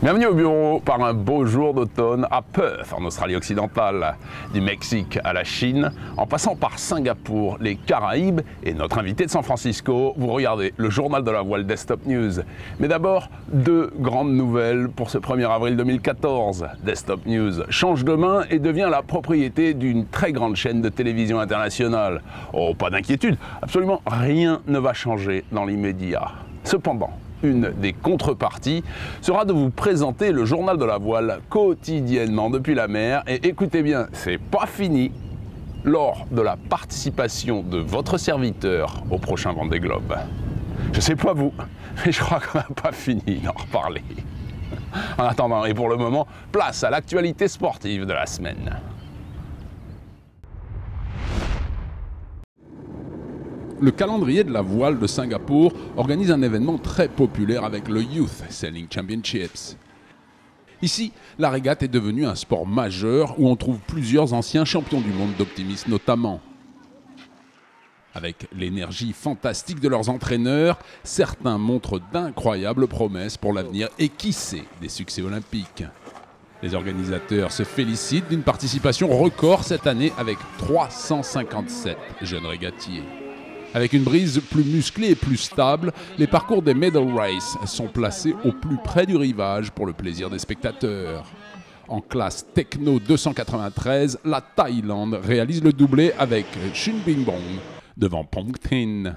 Bienvenue au bureau par un beau jour d'automne à Perth, en Australie occidentale. Du Mexique à la Chine, en passant par Singapour, les Caraïbes et notre invité de San Francisco, vous regardez le journal de la voile Desktop News. Mais d'abord, deux grandes nouvelles pour ce 1er avril 2014. Desktop News change de main et devient la propriété d'une très grande chaîne de télévision internationale. Oh, pas d'inquiétude, absolument rien ne va changer dans l'immédiat. Cependant, une des contreparties sera de vous présenter le journal de la voile quotidiennement depuis la mer. Et écoutez bien, c'est pas fini lors de la participation de votre serviteur au prochain Vendée Globe. Je sais pas vous, mais je crois qu'on n'a pas fini d'en reparler. En attendant, et pour le moment, place à l'actualité sportive de la semaine. Le calendrier de la voile de Singapour organise un événement très populaire avec le Youth Sailing Championships. Ici, la régate est devenue un sport majeur où on trouve plusieurs anciens champions du monde d'optimisme notamment. Avec l'énergie fantastique de leurs entraîneurs, certains montrent d'incroyables promesses pour l'avenir et qui sait, des succès olympiques. Les organisateurs se félicitent d'une participation record cette année avec 357 jeunes régatiers. Avec une brise plus musclée et plus stable, les parcours des Medal Race sont placés au plus près du rivage pour le plaisir des spectateurs. En classe Techno 293, la Thaïlande réalise le doublé avec Chun Bingbong devant Pong Tin.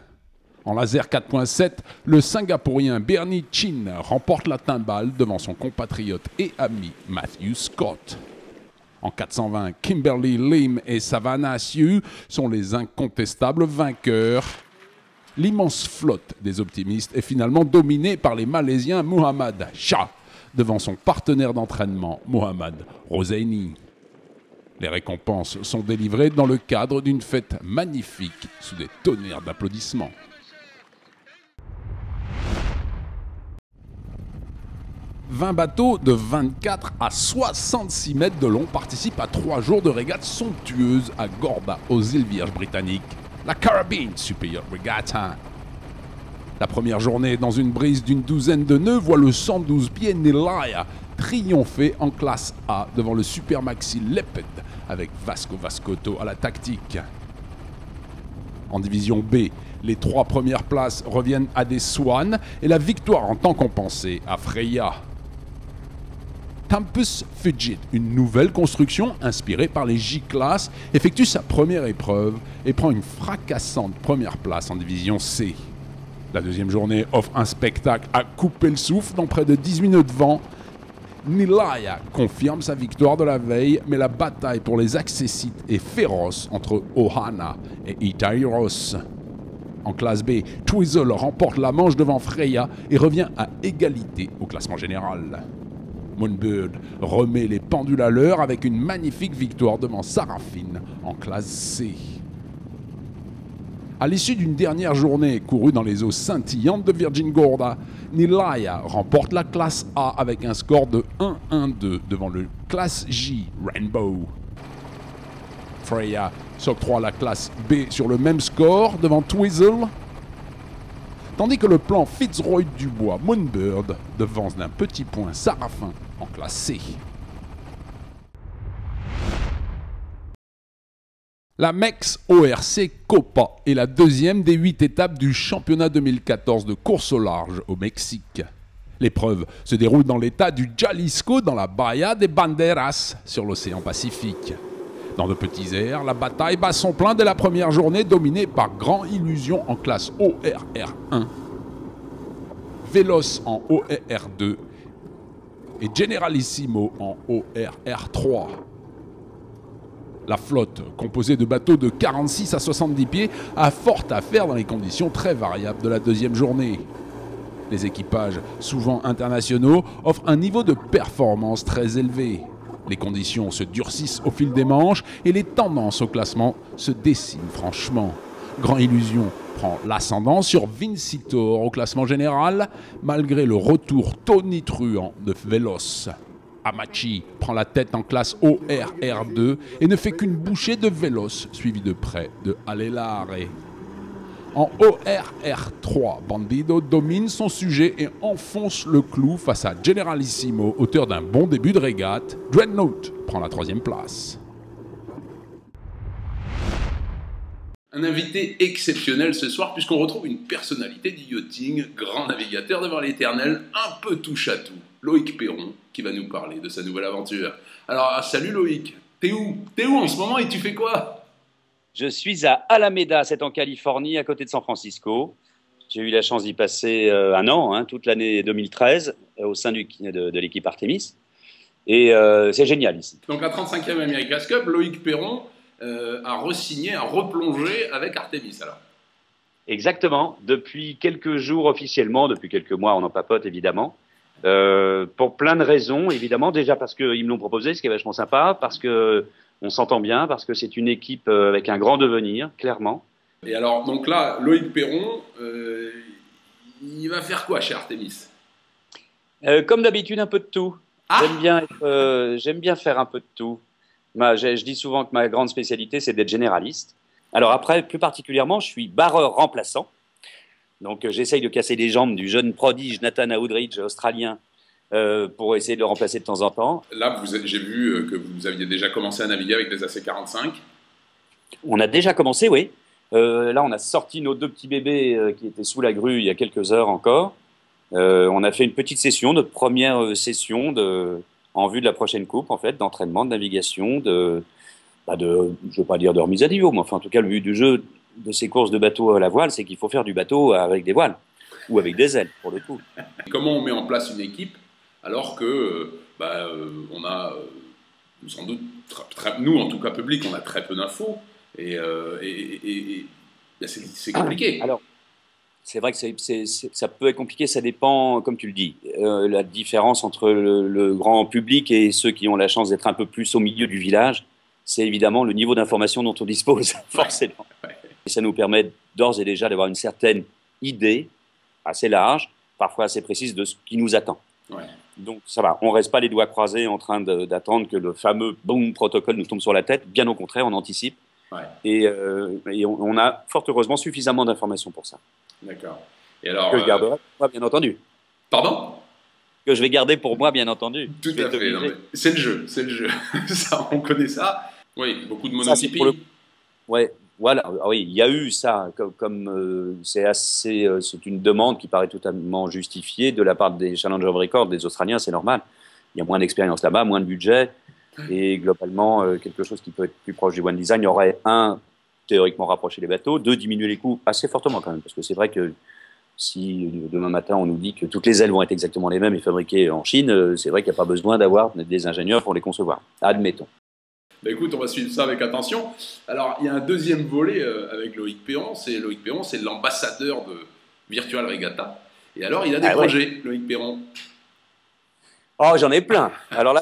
En laser 4.7, le Singapourien Bernie Chin remporte la timbale devant son compatriote et ami Matthew Scott. En 420, Kimberly Lim et Savannah Siu sont les incontestables vainqueurs. L'immense flotte des optimistes est finalement dominée par les Malaisiens Muhammad Shah devant son partenaire d'entraînement Mohammad Rozaini. Les récompenses sont délivrées dans le cadre d'une fête magnifique sous des tonnerres d'applaudissements. 20 bateaux de 24 à 66 mètres de long participent à 3 jours de régate somptueuse à Gorda, aux îles Vierges britanniques, la Caribbean Superior Regatta. La première journée, dans une brise d'une douzaine de nœuds, voit le 112 pieds Nilaya triompher en classe A devant le Super Maxi Leopard avec Vasco Vascoto à la tactique. En division B, les 3 premières places reviennent à des Swan et la victoire en temps compensé à Freya. Tempus Fugit, une nouvelle construction inspirée par les J-Class, effectue sa première épreuve et prend une fracassante première place en division C. La deuxième journée offre un spectacle à couper le souffle dans près de 18 nœuds de vent. Nilaya confirme sa victoire de la veille, mais la bataille pour les accessites est féroce entre Ohana et Itairos. En classe B, Twizzle remporte la manche devant Freya et revient à égalité au classement général. Moonbird remet les pendules à l'heure avec une magnifique victoire devant Saraphine en classe C. À l'issue d'une dernière journée courue dans les eaux scintillantes de Virgin Gorda, Nilaya remporte la classe A avec un score de 1-1-2 devant le classe J Rainbow. Freya s'octroie la classe B sur le même score devant Twizzle, tandis que le plan Fitzroy-Dubois Moonbird devance d'un petit point Sarafin en classe C. La MEX ORC Copa est la deuxième des 8 étapes du championnat 2014 de course au large au Mexique. L'épreuve se déroule dans l'état du Jalisco, dans la Bahia de Banderas, sur l'océan Pacifique. Dans de petits airs, la bataille bat son plein dès la première journée, dominée par Grand Illusion en classe ORR1, Veloz en ORR2 et Generalissimo en ORR3. La flotte, composée de bateaux de 46 à 70 pieds, a fort à faire dans les conditions très variables de la deuxième journée. Les équipages, souvent internationaux, offrent un niveau de performance très élevé. Les conditions se durcissent au fil des manches et les tendances au classement se dessinent franchement. Grand Illusion prend l'ascendant sur Vincitor au classement général, malgré le retour tonitruant de Veloz. Amachi prend la tête en classe ORR2 et ne fait qu'une bouchée de Veloz, suivi de près de Alelare. En ORR3, Bandido domine son sujet et enfonce le clou face à Generalissimo, auteur d'un bon début de régate. Dreadnought prend la 3e place. Un invité exceptionnel ce soir puisqu'on retrouve une personnalité du yachting, grand navigateur devant l'éternel, un peu touche-à-tout. Loïc Perron qui va nous parler de sa nouvelle aventure. Alors salut Loïc, t'es où en ce moment et tu fais quoi? Je suis à Alameda, c'est en Californie, à côté de San Francisco. J'ai eu la chance d'y passer un an, toute l'année 2013, au sein de l'équipe Artemis. Et c'est génial ici. Donc la 35e America's Cup, Loïc Perron a re-signé, a replongé avec Artemis alors. Exactement, depuis quelques jours officiellement, depuis quelques mois on en papote évidemment, pour plein de raisons évidemment, déjà parce qu'ils me l'ont proposé, ce qui est vachement sympa, parce que on s'entend bien, parce que c'est une équipe avec un grand devenir, clairement. Et alors, donc là, Loïc Perron, il va faire quoi chez Artemis? Comme d'habitude, un peu de tout. Ah, j'aime bien faire un peu de tout. Je dis souvent que ma grande spécialité, c'est d'être généraliste. Alors après, plus particulièrement, je suis barreur remplaçant. Donc j'essaye de casser les jambes du jeune prodige Nathan Outridge, australien, pour essayer de le remplacer de temps en temps. là, j'ai vu que vous aviez déjà commencé à naviguer avec des AC-45. On a déjà commencé, oui. Là, on a sorti nos 2 petits bébés qui étaient sous la grue il y a quelques heures encore. On a fait une petite session, notre première session en vue de la prochaine coupe, en fait, d'entraînement, de navigation, je ne veux pas dire de remise à niveau, mais enfin, en tout cas, le but du jeu de ces courses de bateau à la voile, c'est qu'il faut faire du bateau avec des voiles, ou avec des ailes, pour le coup. Comment on met en place une équipe alors que on a sans doute, nous en tout cas public, on a très peu d'infos et c'est compliqué. Alors, c'est vrai que ça peut être compliqué, ça dépend, comme tu le dis, la différence entre le grand public et ceux qui ont la chance d'être un peu plus au milieu du village, c'est évidemment le niveau d'information dont on dispose, forcément. Ouais. Et ça nous permet d'ores et déjà d'avoir une certaine idée, assez large, parfois assez précise, de ce qui nous attend. Ouais. Donc ça va, on ne reste pas les doigts croisés en train d'attendre que le fameux boom protocole nous tombe sur la tête, bien au contraire, on anticipe. Ouais. Et on a fort heureusement suffisamment d'informations pour ça. D'accord. Et alors, que je garderai pour moi, bien entendu. Pardon? Que je vais garder pour moi, bien entendu. Tout à fait. C'est le jeu, c'est le jeu. Ça, on connaît ça. Oui, beaucoup de monotypie. Ouais, voilà. Ah oui, il y a eu ça. C'est une demande qui paraît totalement justifiée de la part des Challenger of Record, des Australiens, c'est normal. Il y a moins d'expérience là-bas, moins de budget. Et globalement, quelque chose qui peut être plus proche du one design, il y aurait théoriquement rapprocher les bateaux, 2, diminuer les coûts assez fortement quand même, parce que c'est vrai que si demain matin on nous dit que toutes les ailes vont être exactement les mêmes et fabriquées en Chine, c'est vrai qu'il n'y a pas besoin d'avoir des ingénieurs pour les concevoir, admettons. Bah écoute, on va suivre ça avec attention. Alors, il y a un deuxième volet avec Loïc Perron, c'est l'ambassadeur de Virtual Regatta. Et alors, il a des projets, Loïc Perron. Oh, j'en ai plein. Alors là,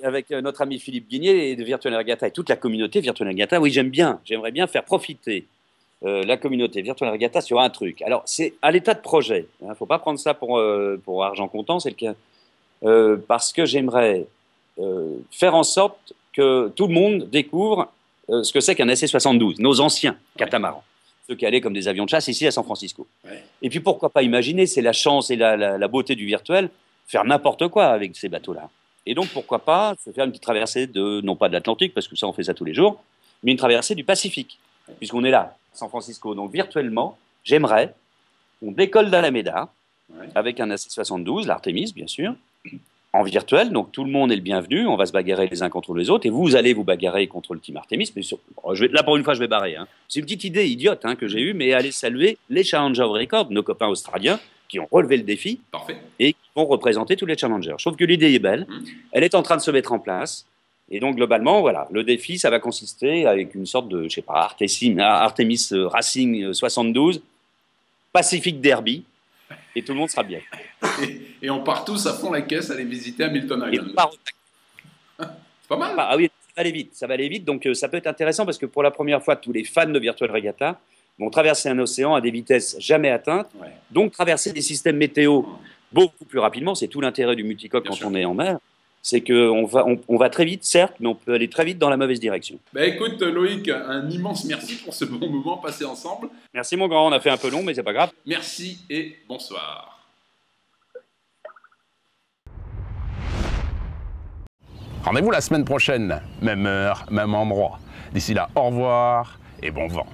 avec notre ami Philippe Guigné de Virtual Regatta et toute la communauté Virtual Regatta, oui, j'aimerais bien faire profiter la communauté Virtual Regatta sur un truc. Alors, c'est à l'état de projet. Il ne faut pas prendre ça pour argent comptant, c'est le cas. Parce que j'aimerais faire en sorte que tout le monde découvre ce que c'est qu'un AC-72, nos anciens catamarans, ceux qui allaient comme des avions de chasse ici à San Francisco. Ouais. Et puis pourquoi pas imaginer, c'est la chance et la beauté du virtuel, faire n'importe quoi avec ces bateaux-là. Et donc, pourquoi pas se faire une petite traversée non pas de l'Atlantique, parce que ça, on fait ça tous les jours, mais une traversée du Pacifique, puisqu'on est là, à San Francisco. Donc, virtuellement, j'aimerais qu'on décolle d'Alameda, avec un AC-72, l'Artemis, bien sûr, en virtuel. Donc, tout le monde est le bienvenu. On va se bagarrer les uns contre les autres. Et vous allez vous bagarrer contre le team Artemis. Mais là, pour une fois, je vais barrer. C'est une petite idée idiote que j'ai eue, mais aller saluer les Challenger of Record, nos copains australiens, qui ont relevé le défi. Parfait. Et qui vont représenter tous les challengers. Je trouve que l'idée est belle, elle est en train de se mettre en place, et donc globalement, voilà, le défi, ça va consister avec une sorte de, je sais pas, Artemis Racing 72, Pacific Derby, et tout le monde sera bien. Et on part tous à fond la caisse à aller visiter Hamilton Island. C'est pas mal. Ah oui, ça va aller vite, donc ça peut être intéressant parce que pour la première fois, tous les fans de Virtual Regatta vont traverser un océan à des vitesses jamais atteintes, donc traverser des systèmes météo beaucoup plus rapidement. C'est tout l'intérêt du multicoque quand on est en mer. c'est qu'on va très vite, certes, mais on peut aller très vite dans la mauvaise direction. Bah écoute Loïc, un immense merci pour ce bon moment passé ensemble. Merci mon grand, on a fait un peu long, mais c'est pas grave. Merci et bonsoir. Rendez-vous la semaine prochaine, même heure, même endroit. D'ici là, au revoir et bon vent.